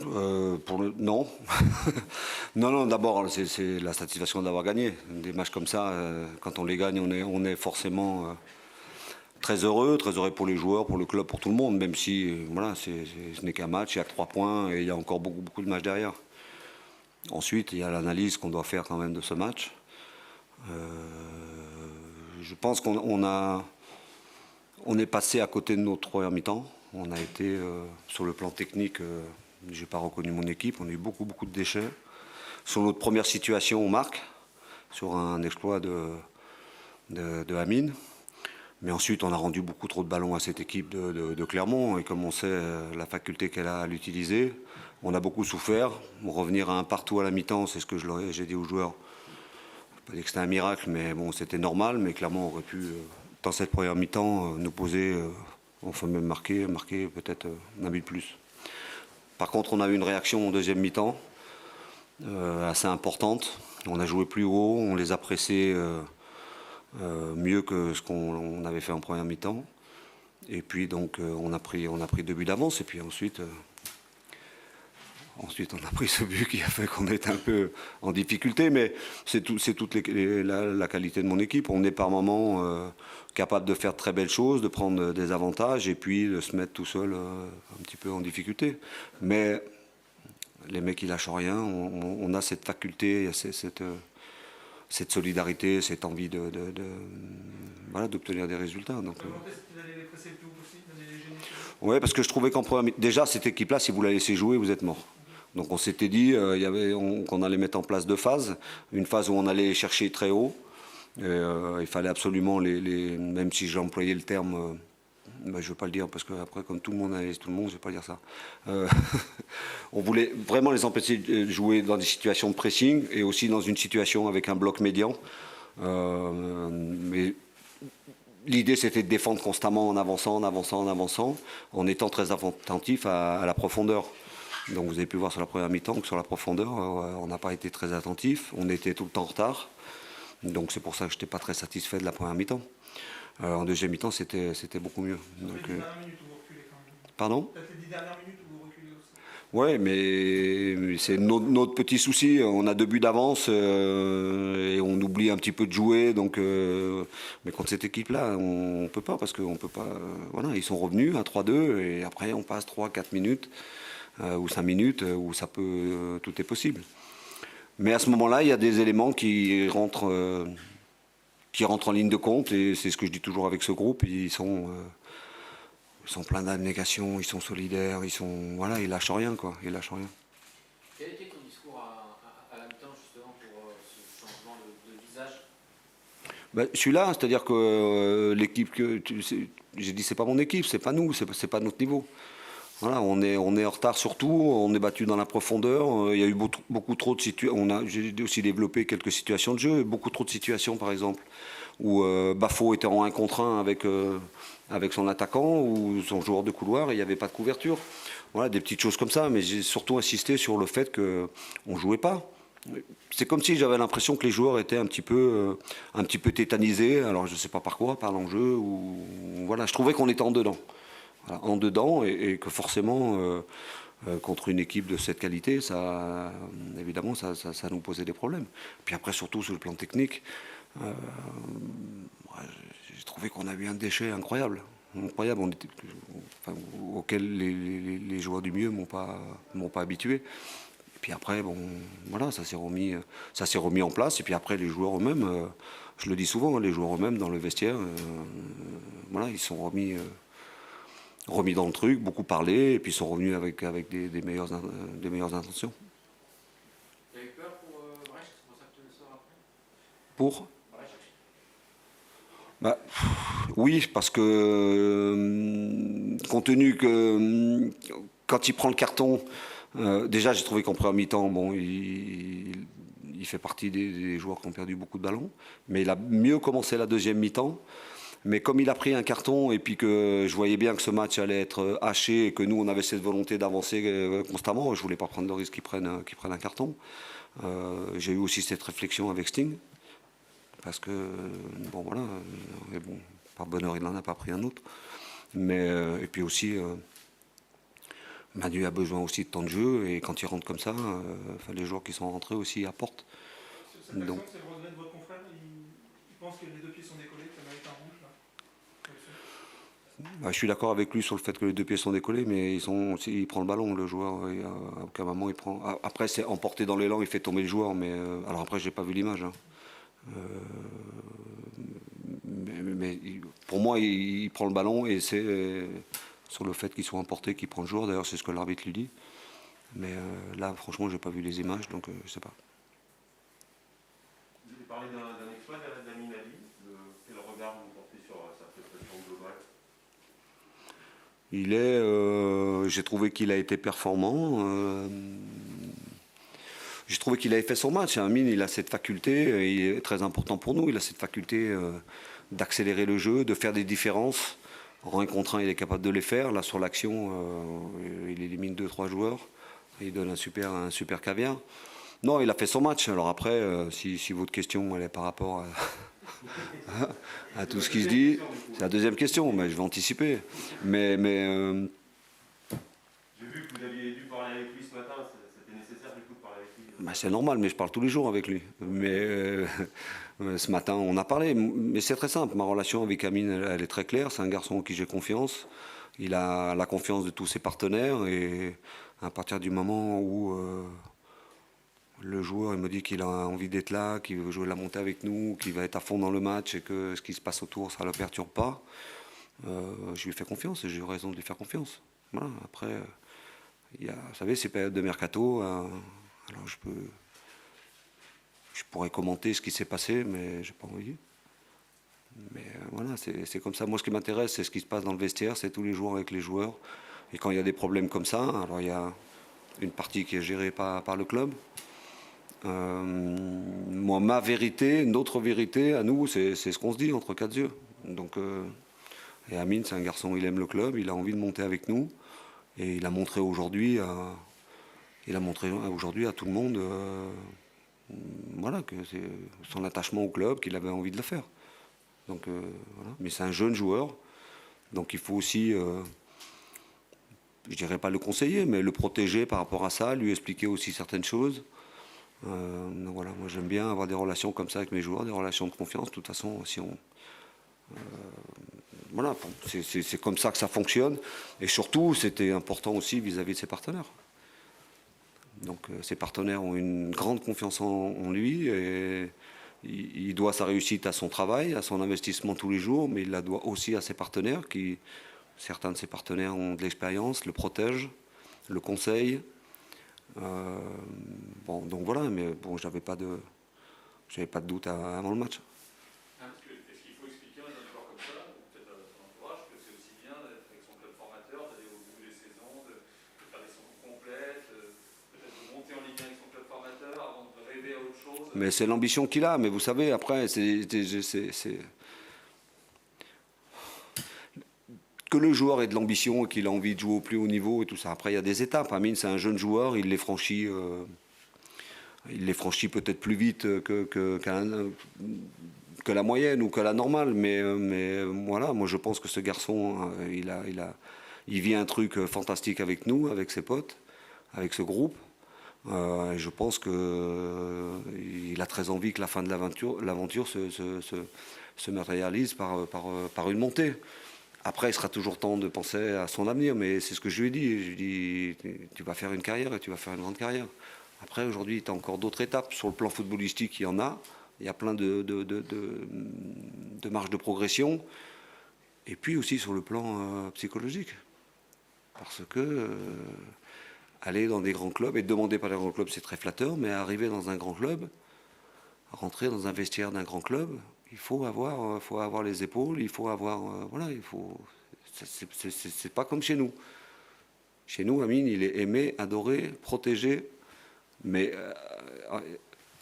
Non. Non, non, d'abord, c'est la satisfaction d'avoir gagné. Des matchs comme ça, quand on les gagne, on est forcément très heureux pour les joueurs, pour le club, pour tout le monde, même si voilà, ce n'est qu'un match, il y a que 3 points et il y a encore beaucoup, beaucoup de matchs derrière. Ensuite, il y a l'analyse qu'on doit faire quand même de ce match. Je pense on est passé à côté de notre première mi-temps. On a été, sur le plan technique, je n'ai pas reconnu mon équipe, on a eu beaucoup, beaucoup de déchets. Sur notre première situation, on marque, sur un exploit de Amine. Mais ensuite, on a rendu beaucoup trop de ballons à cette équipe de Clermont. Et comme on sait la faculté qu'elle a à l'utiliser, on a beaucoup souffert. Revenir à un partout à la mi-temps, c'est ce que j'ai dit aux joueurs. Je ne pas dire que c'était un miracle, mais bon, c'était normal. Mais Clermont aurait pu, dans cette première mi-temps, nous poser, enfin même marquer peut-être un but de plus. Par contre, on a eu une réaction en deuxième mi-temps assez importante. On a joué plus haut, on les a pressés mieux que ce qu'on avait fait en première mi-temps. Et puis donc on a pris 2 buts d'avance. Et puis ensuite, on a pris ce but qui a fait qu'on est un peu en difficulté. Mais c'est toute la qualité de mon équipe. On est par moments capable de faire de très belles choses, de prendre des avantages et puis de se mettre tout seul un petit peu en difficulté. Mais les mecs, ils lâchent rien. On a cette faculté, cette solidarité, cette envie voilà, d'obtenir des résultats. Donc, oui, parce que je trouvais déjà, cette équipe-là, si vous la laissez jouer, vous êtes mort. Donc on s'était dit qu'on allait mettre en place 2 phases. Une phase où on allait chercher très haut. Il fallait absolument, même si j'ai employé le terme... je ne veux pas le dire parce qu'après, comme tout le monde analyse tout le monde, je ne vais pas dire ça. On voulait vraiment les empêcher de jouer dans des situations de pressing et aussi dans une situation avec un bloc médian. Mais l'idée, c'était de défendre constamment en avançant, en étant très attentif à la profondeur. Donc vous avez pu voir sur la première mi-temps que sur la profondeur, on n'a pas été très attentif. On était tout le temps en retard. Donc c'est pour ça que je n'étais pas très satisfait de la première mi-temps. En deuxième mi-temps, c'était beaucoup mieux. Donc, les 10 dernières minutes où vous reculez quand même. Pardon ? Peut-être les 10 dernières minutes où vous reculez aussi. Oui, mais c'est notre petit souci. On a 2 buts d'avance et on oublie un petit peu de jouer. Donc, mais contre cette équipe-là, on ne peut pas parce qu'on peut pas. Voilà, ils sont revenus à 3-2 et après on passe 3-4 minutes ou 5 minutes où ça peut, tout est possible. Mais à ce moment-là, il y a des éléments qui rentrent en ligne de compte et c'est ce que je dis toujours avec ce groupe. Ils sont pleins d'abnégation, ils sont solidaires, ils lâchent rien, quoi. Ils lâchent rien. Quel était ton discours à la mi-temps, justement, pour ce changement de visage? Je suis là, c'est-à-dire que l'équipe j'ai dit c'est pas mon équipe, c'est pas nous, c'est pas notre niveau. Voilà, on est en retard surtout, on est battu dans la profondeur. Il y a eu beaucoup trop de situations. J'ai aussi développé quelques situations de jeu, beaucoup trop de situations par exemple où Bafo était en 1 contre 1 avec son attaquant ou son joueur de couloir et il n'y avait pas de couverture. Voilà, des petites choses comme ça, mais j'ai surtout insisté sur le fait qu'on ne jouait pas. C'est comme si j'avais l'impression que les joueurs étaient un petit peu tétanisés, alors je ne sais pas par quoi, par l'enjeu, ou voilà, je trouvais qu'on était en dedans. Voilà, en dedans et que forcément, contre une équipe de cette qualité, évidemment, ça nous posait des problèmes. Puis après, surtout sur le plan technique, j'ai trouvé qu'on a eu un déchet incroyable, auquel les joueurs du mieux m'ont pas habitué. Et puis après, bon, voilà, ça s'est remis en place. Et puis après, les joueurs eux-mêmes, je le dis souvent, les joueurs eux-mêmes dans le vestiaire, voilà, ils sont remis dans le truc, beaucoup parlé, et puis ils sont revenus avec des meilleures intentions. Tu avais peur pour Brecht, c'est pour ça que tu le sors après? Pour Brecht. Oui, parce que compte tenu que quand il prend le carton, déjà j'ai trouvé qu'en première mi-temps, bon, il fait partie des joueurs qui ont perdu beaucoup de ballons, mais il a mieux commencé la deuxième mi-temps. Mais comme il a pris un carton et puis que je voyais bien que ce match allait être haché et que nous on avait cette volonté d'avancer constamment, je voulais pas prendre le risque qu'il prenne un carton. J'ai eu aussi cette réflexion avec Sting parce que bon voilà, mais bon, par bonheur il n'en a pas pris un autre. Mais et puis aussi Manu a besoin aussi de temps de jeu et quand il rentre comme ça, les joueurs qui sont rentrés aussi apportent. Cette action, Donc, c'est le regret de votre confrère. Il pense que les deux pieds sont décollés, que ça mérite un rouge. Là. je suis d'accord avec lui sur le fait que les deux pieds sont décollés, mais il prend le ballon, le joueur. Et à aucun moment il prend. Après, c'est emporté dans l'élan, il fait tomber le joueur. Mais alors après, j'ai pas vu l'image. Hein. Mais pour moi, il prend le ballon et c'est sur le fait qu'il soit emporté qu'il prend le joueur. D'ailleurs, c'est ce que l'arbitre lui dit. Mais là, franchement, j'ai pas vu les images, donc je sais pas. Vous avez parlé d'un exploit d'Amin Ali. Quel regard vous portez sur sa prestation globale? J'ai trouvé qu'il a été performant. J'ai trouvé qu'il avait fait son match. Amine, il a cette faculté, il est très important pour nous, il a cette faculté d'accélérer le jeu, de faire des différences. En 1 contre 1, il est capable de les faire. Là, sur l'action, il élimine 2-3 joueurs. Il donne un super caviar. Non, il a fait son match. Alors après, si votre question elle est par rapport à tout ce qui se dit, c'est la deuxième question, mais je vais anticiper. Mais J'ai vu que vous aviez dû parler avec lui ce matin. C'était nécessaire du coup de parler avec lui. c'est normal, mais je parle tous les jours avec lui. Mais ce matin, on a parlé. Mais c'est très simple. Ma relation avec Amine, elle est très claire. C'est un garçon en qui j'ai confiance. Il a la confiance de tous ses partenaires. Et à partir du moment où le joueur il me dit qu'il a envie d'être là, qu'il veut jouer la montée avec nous, qu'il va être à fond dans le match et que ce qui se passe autour, ça ne le perturbe pas, je lui fais confiance et j'ai eu raison de lui faire confiance. Voilà. Après, vous savez, ces périodes de mercato, alors je pourrais commenter ce qui s'est passé, mais j'ai pas envie. Mais voilà, c'est comme ça. Moi, ce qui m'intéresse, c'est ce qui se passe dans le vestiaire, c'est tous les jours avec les joueurs. Et quand il y a des problèmes comme ça, alors il y a une partie qui est gérée par le club. Moi, ma vérité, notre vérité à nous, c'est ce qu'on se dit entre quatre yeux. Donc, et Amine, c'est un garçon, il aime le club, il a envie de monter avec nous. Et il a montré aujourd'hui à tout le monde voilà, que c'est son attachement au club, qu'il avait envie de le faire. Donc, voilà. Mais c'est un jeune joueur, donc il faut aussi, je dirais pas le conseiller, mais le protéger par rapport à ça, lui expliquer aussi certaines choses. Donc voilà, moi j'aime bien avoir des relations comme ça avec mes joueurs, des relations de confiance. De toute façon, si on, voilà, c'est comme ça que ça fonctionne. Et surtout, c'était important aussi vis-à-vis de ses partenaires. Donc ses partenaires ont une grande confiance en lui et il doit sa réussite à son travail, à son investissement tous les jours, mais il la doit aussi à ses partenaires certains de ses partenaires ont de l'expérience, le protègent, le conseillent. Bon, donc voilà, mais bon, j'avais pas de doute avant le match. Est-ce qu'il faut expliquer à un joueur comme ça, ou peut-être à son entourage, que c'est aussi bien d'être avec son club formateur, d'aller au bout des saisons, de faire des saisons complètes, peut-être de monter en Ligue 1 avec son club formateur avant de rêver à autre chose? Mais c'est l'ambition qu'il a, mais vous savez, après, que le joueur ait de l'ambition et qu'il a envie de jouer au plus haut niveau et tout ça. Après, il y a des étapes. Amine, c'est un jeune joueur, il les franchit peut-être plus vite que la moyenne ou que la normale. Mais voilà, moi je pense que ce garçon, il vit un truc fantastique avec nous, avec ses potes, avec ce groupe. Je pense qu'il a très envie que la fin de l'aventure se matérialise par une montée. Après, il sera toujours temps de penser à son avenir, mais c'est ce que je lui ai dit. Je lui ai dit, tu vas faire une carrière et tu vas faire une grande carrière. Après, aujourd'hui, tu as encore d'autres étapes. Sur le plan footballistique, il y en a. Il y a plein de marges de progression. Et puis aussi sur le plan psychologique. Parce que aller dans des grands clubs, et demander par les grands clubs, c'est très flatteur, mais arriver dans un grand club, rentrer dans un vestiaire d'un grand club, il faut avoir les épaules, il faut avoir, voilà, il faut. C'est pas comme chez nous. Chez nous, Amine, il est aimé, adoré, protégé, mais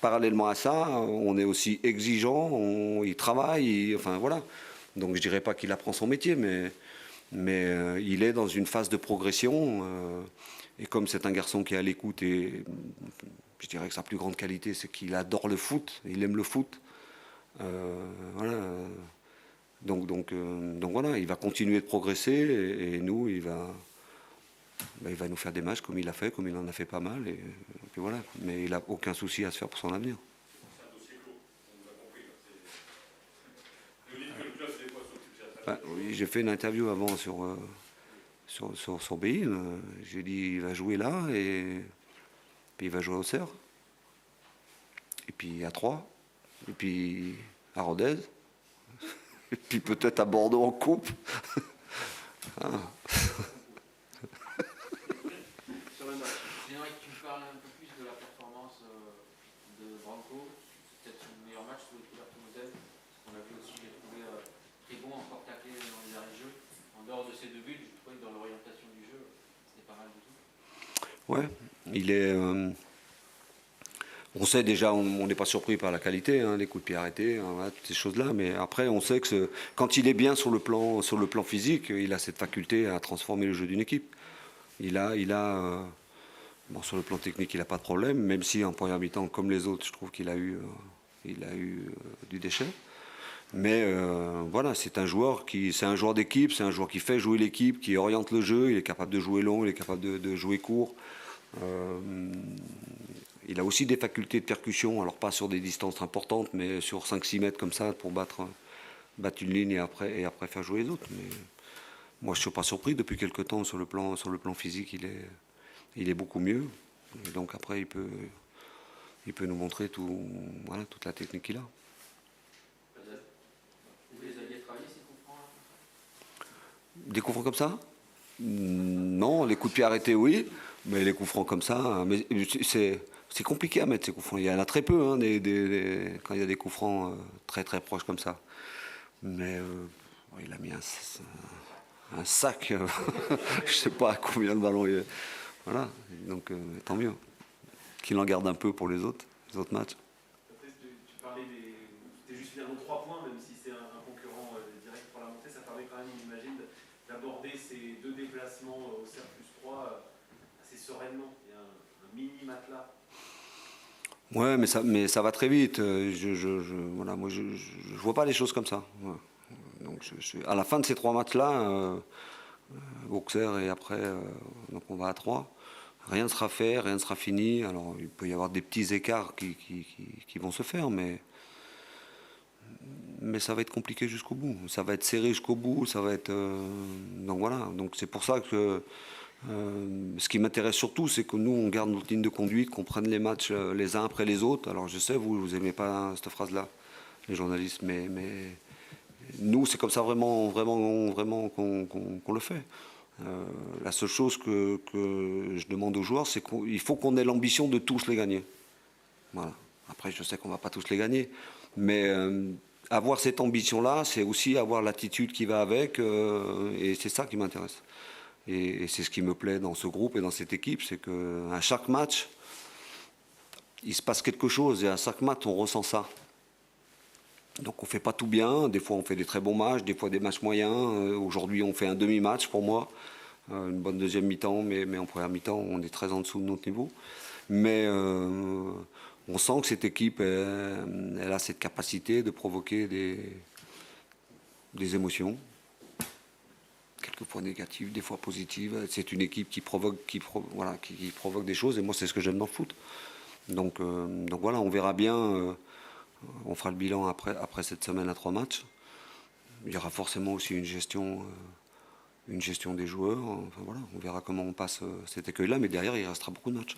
parallèlement à ça, on est aussi exigeant, il travaille, enfin voilà. Donc je dirais pas qu'il apprend son métier, mais il est dans une phase de progression. Et comme c'est un garçon qui est à l'écoute, et je dirais que sa plus grande qualité, c'est qu'il adore le foot, il aime le foot. Voilà. Donc voilà, il va continuer de progresser et nous, il va il va nous faire des matchs comme il a fait, comme il en a fait pas mal. Et puis voilà. Mais il n'a aucun souci à se faire pour son avenir. C'est un dossier clos, on nous a compris. Là. Vous dites que le club, des fois, s'occupe de ça. Oui, j'ai fait une interview avant sur Bein. J'ai dit il va jouer là et puis il va jouer à Auxerre. Et puis à Troyes. Et puis à Rodez. Et puis peut-être à Bordeaux en coupe. Ah. Sur le match, j'aimerais que tu me parles un peu plus de la performance de Branco. C'est peut-être son meilleur match sous les couleurs toulousaines. On a vu aussi, j'ai trouvé très bon, encore taclé dans les arrêts-jeux. En dehors de ces 2 buts, je trouvais que dans l'orientation du jeu, c'était pas mal du tout. Ouais, il est. On sait déjà, on n'est pas surpris par la qualité, hein, les coups de pied arrêtés, hein, voilà, toutes ces choses-là. Mais après, on sait que quand il est bien sur le plan physique, il a cette faculté à transformer le jeu d'une équipe. Bon, sur le plan technique, il n'a pas de problème, même si en première mi-temps, comme les autres, je trouve qu'il a eu du déchet. Mais voilà, c'est un joueur d'équipe, c'est un joueur qui fait jouer l'équipe, qui oriente le jeu. Il est capable de jouer long, il est capable de jouer court. Il a aussi des facultés de percussion, alors pas sur des distances importantes, mais sur 5-6 mètres comme ça pour battre une ligne et après faire jouer les autres. Mais moi, je ne suis pas surpris. Depuis quelque temps, sur le plan physique, il est beaucoup mieux. Et donc après, il peut nous montrer toute la technique qu'il a. Vous les aviez travaillé ces coups francs là? Des coups francs comme ça? Non, les coups de pied arrêtés, oui. Mais les coups francs comme ça, mais c'est compliqué à mettre ces coups francs. Il y en a très peu, hein, quand il y a des coups francs très très proches comme ça. Mais il a mis un sac, je sais pas combien de ballons il y a. Voilà, donc tant mieux. Qu'il en garde un peu pour les autres matchs. Après, tu parlais c'était juste finalement 3 points, même si c'est un concurrent direct pour la montée, ça permet quand même, j'imagine, d'aborder ces 2 déplacements au CER plus 3 assez sereinement. Il y a un mini matelas. Ouais, mais ça va très vite. Voilà, moi, je vois pas les choses comme ça. Ouais. Donc, à la fin de ces 3 matchs-là, Auxerre et après, donc on va à 3. Rien ne sera fait, rien ne sera fini. Alors, il peut y avoir des petits écarts qui vont se faire, mais ça va être compliqué jusqu'au bout. Ça va être serré jusqu'au bout. Ça va être. Donc voilà. Donc c'est pour ça que. Ce qui m'intéresse surtout, c'est que nous, on garde notre ligne de conduite, qu'on prenne les matchs les uns après les autres. Alors je sais, vous aimez pas cette phrase-là, les journalistes, mais nous, c'est comme ça vraiment qu'on le fait. La seule chose que je demande aux joueurs, c'est qu'il faut qu'on ait l'ambition de tous les gagner. Voilà. Après, je sais qu'on va pas tous les gagner, mais avoir cette ambition-là, c'est aussi avoir l'attitude qui va avec, et c'est ça qui m'intéresse. Et c'est ce qui me plaît dans ce groupe et dans cette équipe, c'est qu'à chaque match, il se passe quelque chose et à chaque match, on ressent ça. Donc on ne fait pas tout bien, des fois on fait des très bons matchs, des fois des matchs moyens. Aujourd'hui, on fait un demi-match pour moi, une bonne deuxième mi-temps, mais en première mi-temps, on est très en dessous de notre niveau. Mais on sent que cette équipe, elle a cette capacité de provoquer des émotions. Quelquefois négatives, des fois positives. C'est une équipe qui provoque des choses, et moi c'est ce que j'aime dans le foot. Donc voilà, on verra bien, on fera le bilan après cette semaine à 3 matchs. Il y aura forcément aussi une gestion des joueurs. Enfin voilà, on verra comment on passe cet écueil-là, mais derrière il restera beaucoup de matchs.